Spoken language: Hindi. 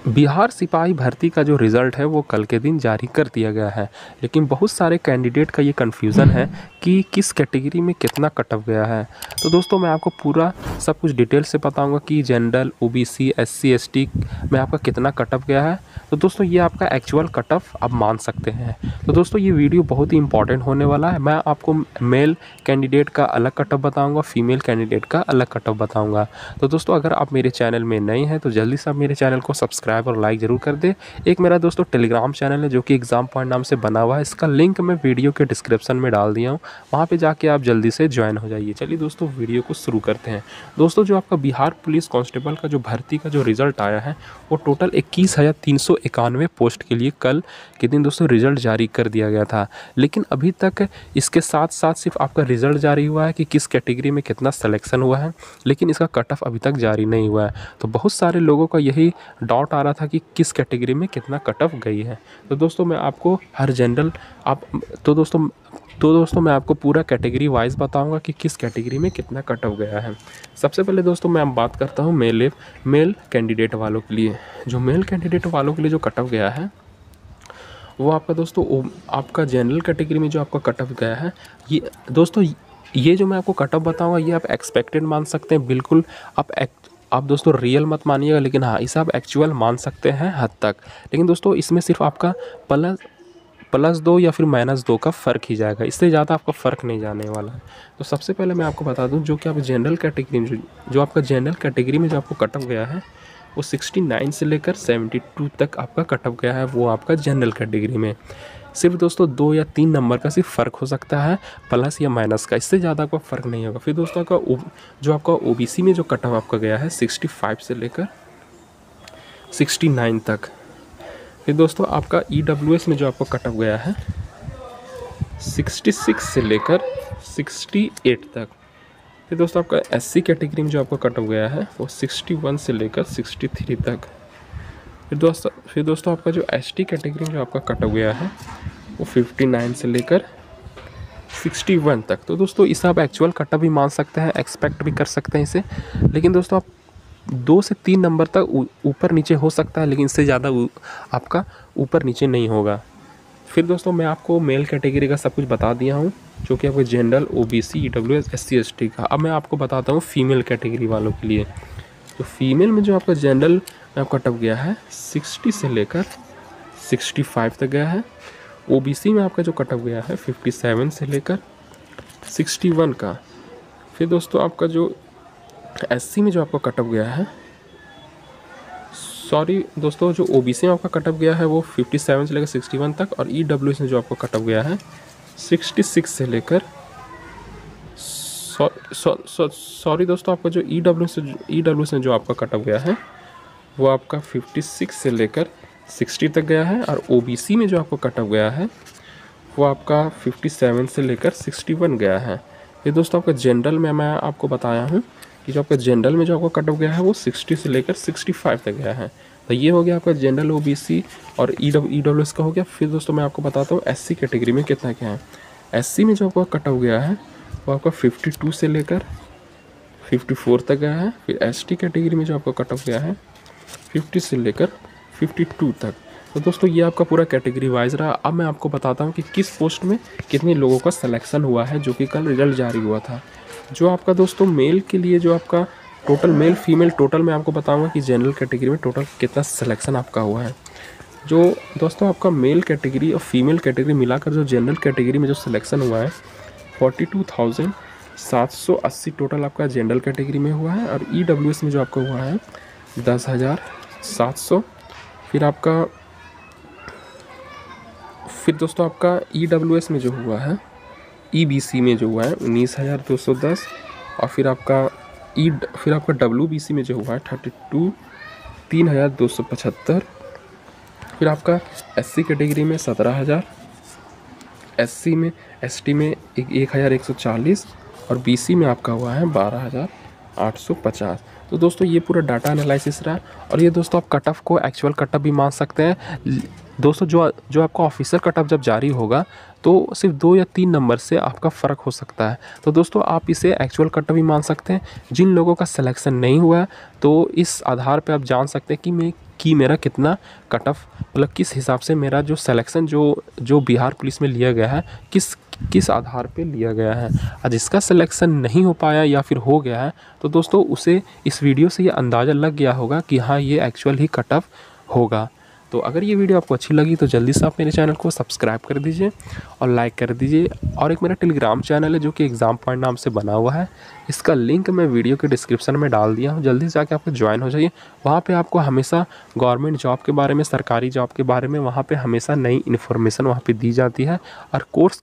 बिहार सिपाही भर्ती का जो रिज़ल्ट है वो कल के दिन जारी कर दिया गया है। लेकिन बहुत सारे कैंडिडेट का ये कन्फ्यूज़न है कि किस कैटेगरी में कितना कट ऑफ गया है। तो दोस्तों मैं आपको पूरा सब कुछ डिटेल से बताऊंगा कि जनरल, ओबीसी, एससी, एसटी में आपका कितना कट ऑफ गया है। तो दोस्तों ये आपका एक्चुअल कट ऑफ आप मान सकते हैं। तो दोस्तों ये वीडियो बहुत ही इंपॉर्टेंट होने वाला है। मैं आपको मेल कैंडिडेट का अलग कट ऑफ बताऊँगा, फीमेल कैंडिडेट का अलग कट ऑफ बताऊँगा। तो दोस्तों अगर आप मेरे चैनल में नए हैं तो जल्दी से आप मेरे चैनल को सब्सक्राइब और लाइक ज़रूर कर दें। एक मेरा दोस्तों टेलीग्राम चैनल है जो कि एग्ज़ाम पॉइंट नाम से बना हुआ है। इसका लिंक मैं वीडियो के डिस्क्रिप्शन में डाल दिया हूँ, वहाँ पे जाके आप जल्दी से ज्वाइन हो जाइए। चलिए दोस्तों वीडियो को शुरू करते हैं। दोस्तों जो आपका बिहार पुलिस कांस्टेबल का जो भर्ती का जो रिज़ल्ट आया है वो टोटल 21,391 पोस्ट के लिए कल के दिन दोस्तों रिज़ल्ट जारी कर दिया गया था। लेकिन अभी तक इसके साथ साथ सिर्फ आपका रिज़ल्ट जारी हुआ है कि किस कैटेगरी में कितना सिलेक्शन हुआ है, लेकिन इसका कट ऑफ अभी तक जारी नहीं हुआ है। तो बहुत सारे लोगों का यही डाउट आ रहा था कि किस कैटेगरी में कितना कट ऑफ गई है। तो दोस्तों मैं आपको हर जनरल तो दोस्तों मैं आपको पूरा कैटेगरी वाइज बताऊंगा कि किस कैटेगरी में कितना कट ऑफ गया है। सबसे पहले दोस्तों मैं बात करता हूँ मेल कैंडिडेट वालों के लिए। जो मेल कैंडिडेट वालों के लिए जो कट ऑफ गया है वो आपका दोस्तों आपका जनरल कैटेगरी में जो आपका कट ऑफ गया है, ये दोस्तों ये जो मैं आपको कट ऑफ बताऊंगा ये आप एक्सपेक्टेड मान सकते हैं। बिल्कुल आप दोस्तों रियल मत मानिएगा, लेकिन हाँ इसे आप एक्चुअल मान सकते हैं हद तक। लेकिन दोस्तों इसमें सिर्फ आपका +2 या फिर -2 का फ़र्क ही जाएगा, इससे ज़्यादा आपका फ़र्क नहीं जाने वाला है। तो सबसे पहले मैं आपको बता दूं जो कि आप जनरल कैटेगरी में जो आपका जनरल कैटेगरी में जो आपको कट ऑफ गया है वो 69 से लेकर 72 तक आपका कट ऑफ गया है। वो आपका जनरल कैटेगरी में सिर्फ दोस्तों 2 या 3 नंबर का सिर्फ फ़र्क हो सकता है, प्लस या माइनस का, इससे ज़्यादा आपका फ़र्क नहीं होगा। फिर दोस्तों जो आपका ओबीसी में जो कट ऑफ आपका गया है 65 से लेकर 69 तक। फिर दोस्तों आपका ईडब्ल्यूएस में जो आपको कट ऑफ गया है 66 से लेकर 68 तक। फिर दोस्तों आपका एससी कैटेगरी में जो आपको कट ऑफ गया है वो 61 से लेकर 63 तक। फिर दोस्तों आपका जो एसटी कैटेगरी में जो आपका कट ऑफ गया है वो 59 से लेकर 61 तक। तो दोस्तों इसे आप एक्चुअल कट ऑफ भी मान सकते हैं, एक्सपेक्ट भी कर सकते हैं इसे। लेकिन दोस्तों आप 2 से 3 नंबर तक ऊपर नीचे हो सकता है, लेकिन इससे ज़्यादा आपका ऊपर नीचे नहीं होगा। फिर दोस्तों मैं आपको मेल कैटेगरी का सब कुछ बता दिया हूँ, जो कि आपको general, OBC, EWS, SC, ST का। अब मैं आपको बताता हूँ फीमेल कैटेगरी वालों के लिए। तो फीमेल में जो आपका जनरल में आपका कट ऑफ गया है 60 से लेकर 65 तक गया है। ओबीसी में आपका जो कट ऑफ गया है 57 से लेकर 61 का। फिर दोस्तों आपका जो एससी में जो आपका कट ऑफ गया है, सॉरी दोस्तों जो ओबीसी में आपका कट ऑफ गया है वो 57 से लेकर 61 तक, और ईडब्ल्यूएस में जो आपका कट ऑफ गया है 66 से लेकर सॉरी दोस्तों आपका जो ईडब्ल्यूएस में जो आपका कट ऑफ गया है वो आपका 56 से लेकर 60 तक गया है। और ओबीसी में जो आपको कट ऑफ गया है वो आपका 57 से लेकर 61 गया है। ये दोस्तों आपका जनरल में मैं आपको बताया हूँ कि जो आपका जनरल में जो आपका कट ऑफ गया है वो 60 से लेकर 65 तक गया है। तो ये हो गया आपका जनरल, ओबीसी और ईडब्ल्यूएस का हो गया। फिर दोस्तों मैं आपको बताता हूँ एससी कैटेगरी में कितना क्या है। एससी में जो आपका कट ऑफ गया है वो आपका 52 से लेकर 54 तक गया है। फिर एसटी कैटेगरी में जो आपका कट ऑफ गया है 50 से लेकर 52 तक। तो दोस्तों ये आपका पूरा कैटेगरी वाइज रहा। अब मैं आपको बताता हूँ कि किस पोस्ट में कितने लोगों का सिलेक्शन हुआ है, जो कि कल रिजल्ट जारी हुआ था। जो आपका दोस्तों मेल के लिए जो आपका टोटल मेल फीमेल टोटल मैं आपको बताऊंगा कि जनरल कैटेगरी में टोटल कितना सिलेक्शन आपका हुआ है। जो दोस्तों आपका मेल कैटेगरी और फीमेल कैटेगरी मिलाकर जो जनरल कैटेगरी में जो सिलेक्शन हुआ है 42,780 टोटल आपका जनरल कैटेगरी में हुआ है। और ईडब्ल्यूएस में जो आपका हुआ है 10,700। फिर दोस्तों आपका ईडब्ल्यूएस में जो हुआ है, ईबीसी में जो हुआ है 19,210। और फिर आपका डब्ल्यूबीसी में जो हुआ है 3,275। फिर आपका एससी कैटेगरी में 17,000, एसटी में 1,140 और बीसी में आपका हुआ है 12,850। तो दोस्तों ये पूरा डाटा एनालिसिस रहा। और ये दोस्तों आप कट ऑफ को एक्चुअल कट ऑफ भी मान सकते हैं। दोस्तों जो आपका ऑफिशियल कट ऑफ जब जारी होगा तो सिर्फ 2 या 3 नंबर से आपका फ़र्क हो सकता है। तो दोस्तों आप इसे एक्चुअल कट ऑफ भी मान सकते हैं। जिन लोगों का सिलेक्शन नहीं हुआ है तो इस आधार पे आप जान सकते हैं कि मैं कि मेरा कितना कट ऑफ मतलब किस हिसाब से मेरा जो सिलेक्शन जो बिहार पुलिस में लिया गया है किस आधार पे लिया गया है। और जिसका सिलेक्शन नहीं हो पाया या फिर हो गया है तो दोस्तों उसे इस वीडियो से ये अंदाज़ा लग गया होगा कि हाँ ये एक्चुअल ही कट ऑफ होगा। तो अगर ये वीडियो आपको अच्छी लगी तो जल्दी से आप मेरे चैनल को सब्सक्राइब कर दीजिए और लाइक कर दीजिए। और एक मेरा टेलीग्राम चैनल है जो कि एग्ज़ाम पॉइंट नाम से बना हुआ है, इसका लिंक मैं वीडियो के डिस्क्रिप्शन में डाल दिया हूँ, जल्दी से जाके आपको ज्वाइन हो जाइए। वहाँ पे आपको हमेशा गवर्नमेंट जॉब के बारे में, सरकारी जॉब के बारे में वहाँ पे हमेशा नई इन्फॉर्मेशन वहाँ पे दी जाती है और कोर्स